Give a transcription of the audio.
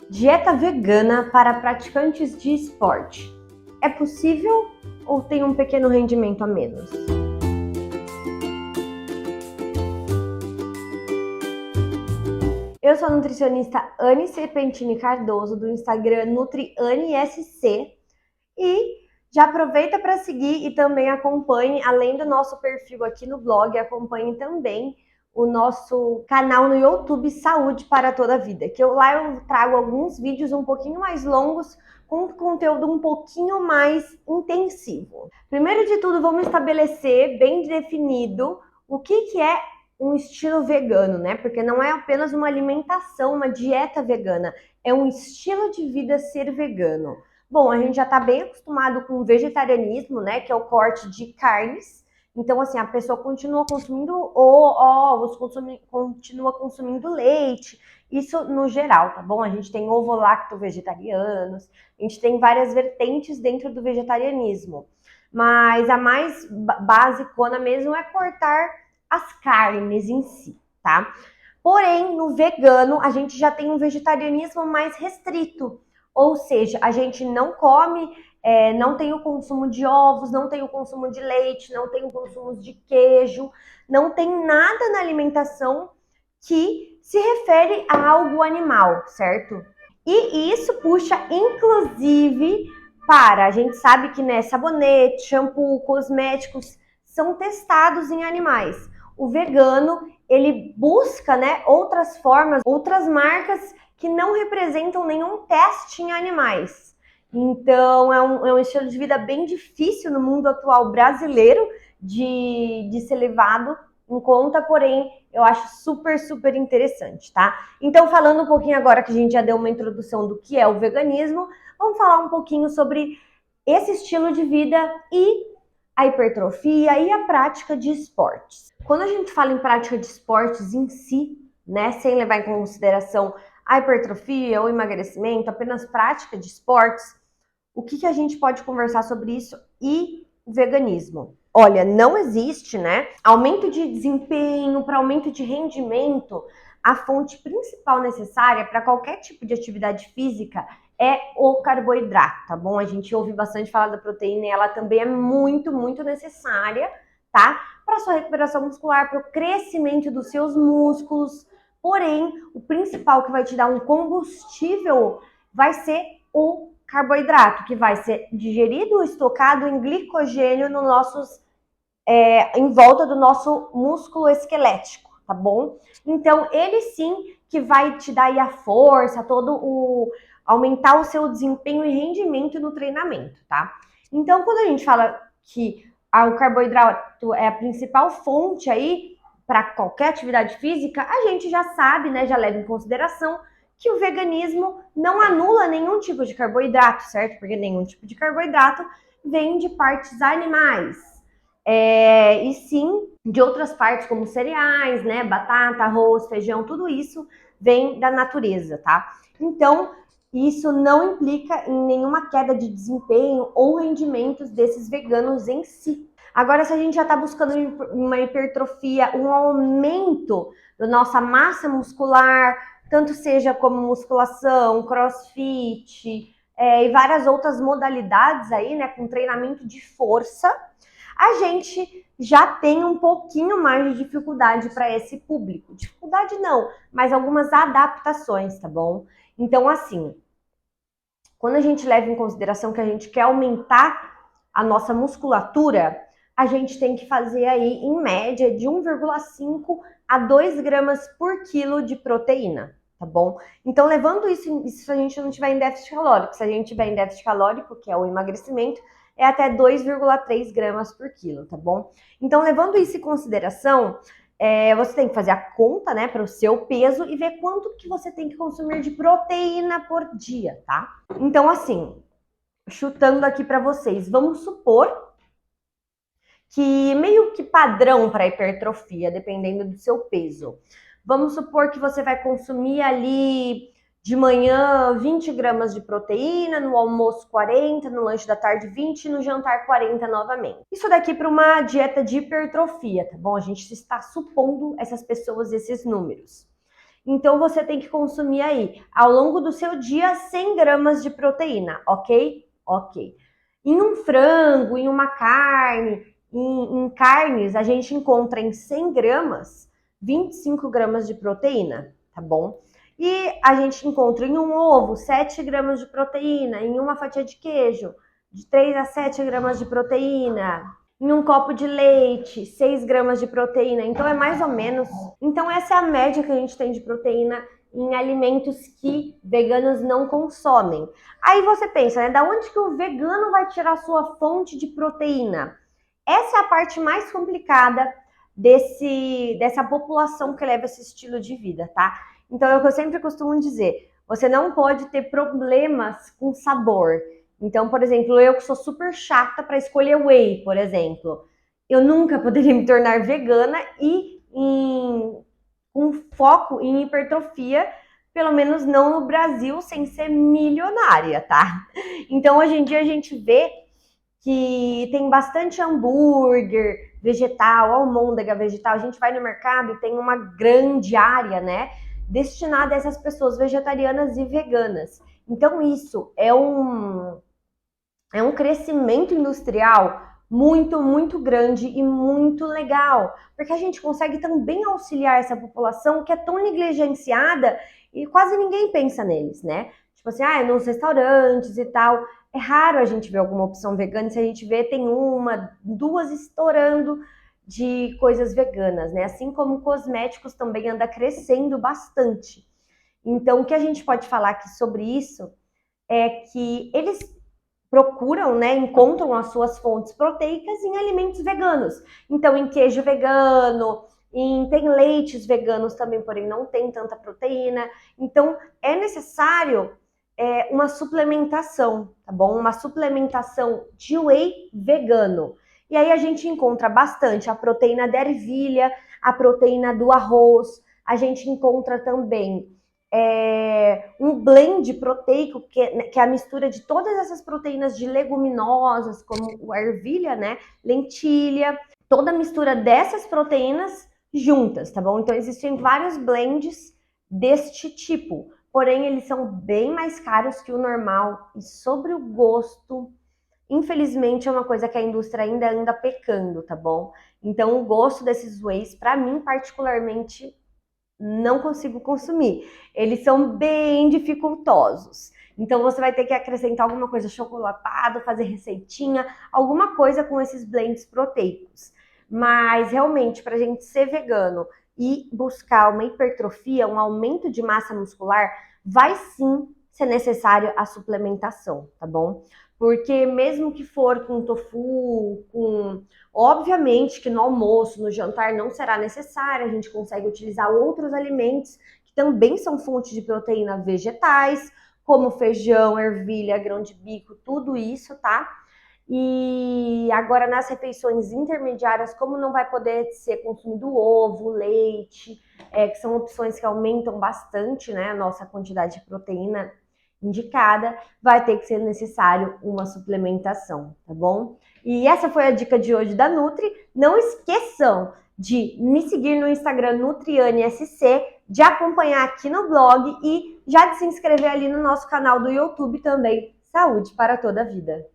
Dieta vegana para praticantes de esporte. É possível ou tem um pequeno rendimento a menos? Eu sou a nutricionista Anne Serpentini Cardoso, do Instagram NutriAnneSC, e já aproveita para seguir e também acompanhe, além do nosso perfil aqui no blog, acompanhe também o nosso canal no YouTube Saúde para Toda a Vida, que lá eu trago alguns vídeos um pouquinho mais longos, com conteúdo um pouquinho mais intensivo. Primeiro de tudo, vamos estabelecer bem definido o que é um estilo vegano, né? Porque não é apenas uma alimentação, uma dieta vegana, é um estilo de vida ser vegano. Bom, a gente já está bem acostumado com o vegetarianismo, né? Que é o corte de carnes. Então, assim, a pessoa continua consumindo ovos, continua consumindo leite, isso no geral, tá bom? A gente tem ovo-lacto-vegetarianos, a gente tem várias vertentes dentro do vegetarianismo. Mas a mais basicona mesmo é cortar as carnes em si, tá? Porém, no vegano, a gente já tem um vegetarianismo mais restrito, ou seja, a gente não come, não tem o consumo de ovos, não tem o consumo de leite, não tem o consumo de queijo, não tem nada na alimentação que se refere a algo animal, certo? E isso puxa, inclusive, a gente sabe que, né, sabonete, shampoo, cosméticos são testados em animais. O vegano, ele busca, né, outras formas, outras marcas que não representam nenhum teste em animais. Então, é um estilo de vida bem difícil no mundo atual brasileiro de ser levado em conta, porém, eu acho super, super interessante, tá? Então, falando um pouquinho agora que a gente já deu uma introdução do que é o veganismo, vamos falar um pouquinho sobre esse estilo de vida e a hipertrofia e a prática de esportes. Quando a gente fala em prática de esportes em si, né, sem levar em consideração a hipertrofia ou emagrecimento, apenas prática de esportes, o que a gente pode conversar sobre isso e o veganismo? Olha, não existe, né, aumento de desempenho para aumento de rendimento. A fonte principal necessária para qualquer tipo de atividade física é o carboidrato, tá bom? A gente ouve bastante falar da proteína e ela também é muito, muito necessária, tá? Para sua recuperação muscular, para o crescimento dos seus músculos. Porém, o principal que vai te dar um combustível vai ser o carboidrato, que vai ser digerido ou estocado em glicogênio no nossos, em volta do nosso músculo esquelético, tá bom? Então, ele sim que vai te dar aí a força, aumentar o seu desempenho e rendimento no treinamento, tá? Então, quando a gente fala que o carboidrato é a principal fonte aí para qualquer atividade física, a gente já sabe, né, já leva em consideração que o veganismo não anula nenhum tipo de carboidrato, certo? Porque nenhum tipo de carboidrato vem de partes animais. E sim de outras partes, como cereais, né? Batata, arroz, feijão, tudo isso vem da natureza, tá? Então, isso não implica em nenhuma queda de desempenho ou rendimentos desses veganos em si. Agora, se a gente já está buscando uma hipertrofia, um aumento da nossa massa muscular, tanto seja como musculação, crossfit, e várias outras modalidades aí, né, com treinamento de força, a gente já tem um pouquinho mais de dificuldade para esse público. Dificuldade não, mas algumas adaptações, tá bom? Então, assim, quando a gente leva em consideração que a gente quer aumentar a nossa musculatura, a gente tem que fazer aí, em média, de 1,5 a 2 gramas por quilo de proteína, tá bom? Então, levando isso, se a gente não tiver em déficit calórico, se a gente tiver em déficit calórico, que é o emagrecimento, é até 2,3 gramas por quilo, tá bom? Então, levando isso em consideração, você tem que fazer a conta, né, para o seu peso e ver quanto que você tem que consumir de proteína por dia, tá? Então, assim, chutando aqui para vocês, vamos supor que meio que padrão para hipertrofia, dependendo do seu peso. Vamos supor que você vai consumir ali de manhã 20 gramas de proteína, no almoço 40, no lanche da tarde 20 e no jantar 40 novamente. Isso daqui para uma dieta de hipertrofia, tá bom? A gente está supondo essas pessoas esses números. Então você tem que consumir aí, ao longo do seu dia, 100 gramas de proteína, ok? Ok. Em um frango, em uma carne, em carnes, a gente encontra em 100 gramas 25 gramas de proteína, tá bom? E a gente encontra em um ovo 7 gramas de proteína, em uma fatia de queijo, de 3 a 7 gramas de proteína, em um copo de leite, 6 gramas de proteína. Então é mais ou menos. Então essa é a média que a gente tem de proteína em alimentos que veganos não consomem. Aí você pensa, né? Da onde que o vegano vai tirar a sua fonte de proteína? Essa é a parte mais complicada dessa população que leva esse estilo de vida, tá? Então é o que eu sempre costumo dizer. Você não pode ter problemas com sabor. Então, por exemplo, eu que sou super chata para escolher whey, por exemplo, eu nunca poderia me tornar vegana e um foco em hipertrofia, pelo menos não no Brasil, sem ser milionária, tá? Então, hoje em dia a gente vê que tem bastante hambúrguer vegetal, almôndega vegetal. A gente vai no mercado e tem uma grande área, né, destinada a essas pessoas vegetarianas e veganas. Então, isso é um crescimento industrial muito, muito grande e muito legal, porque a gente consegue também auxiliar essa população que é tão negligenciada e quase ninguém pensa neles, né? Tipo assim, nos restaurantes e tal, é raro a gente ver alguma opção vegana, se a gente vê, tem uma, duas estourando de coisas veganas, né? Assim como cosméticos também anda crescendo bastante. Então, o que a gente pode falar aqui sobre isso é que eles procuram, né, encontram as suas fontes proteicas em alimentos veganos. Então, em queijo vegano, tem leites veganos também, porém não tem tanta proteína. Então, é necessário uma suplementação, tá bom? Uma suplementação de whey vegano. E aí a gente encontra bastante a proteína da ervilha, a proteína do arroz, a gente encontra também um blend proteico, que é a mistura de todas essas proteínas de leguminosas, como a ervilha, né? Lentilha, toda a mistura dessas proteínas juntas, tá bom? Então existem vários blends deste tipo, porém eles são bem mais caros que o normal. E sobre o gosto, infelizmente é uma coisa que a indústria ainda anda pecando, tá bom? Então o gosto desses wheys, para mim particularmente, não consigo consumir. Eles são bem dificultosos. Então você vai ter que acrescentar alguma coisa chocolatada, fazer receitinha, alguma coisa com esses blends proteicos. Mas realmente, para a gente ser vegano e buscar uma hipertrofia, um aumento de massa muscular, vai sim ser necessário a suplementação, tá bom? Porque mesmo que for com tofu, obviamente que no almoço, no jantar não será necessário, a gente consegue utilizar outros alimentos que também são fontes de proteína vegetais, como feijão, ervilha, grão de bico, tudo isso, tá? E agora nas refeições intermediárias, como não vai poder ser consumido ovo, leite, que são opções que aumentam bastante, né, a nossa quantidade de proteína indicada, vai ter que ser necessário uma suplementação, tá bom? E essa foi a dica de hoje da Nutri. Não esqueçam de me seguir no Instagram NutrianeSC, de acompanhar aqui no blog e já de se inscrever ali no nosso canal do YouTube também, Saúde para toda a Vida.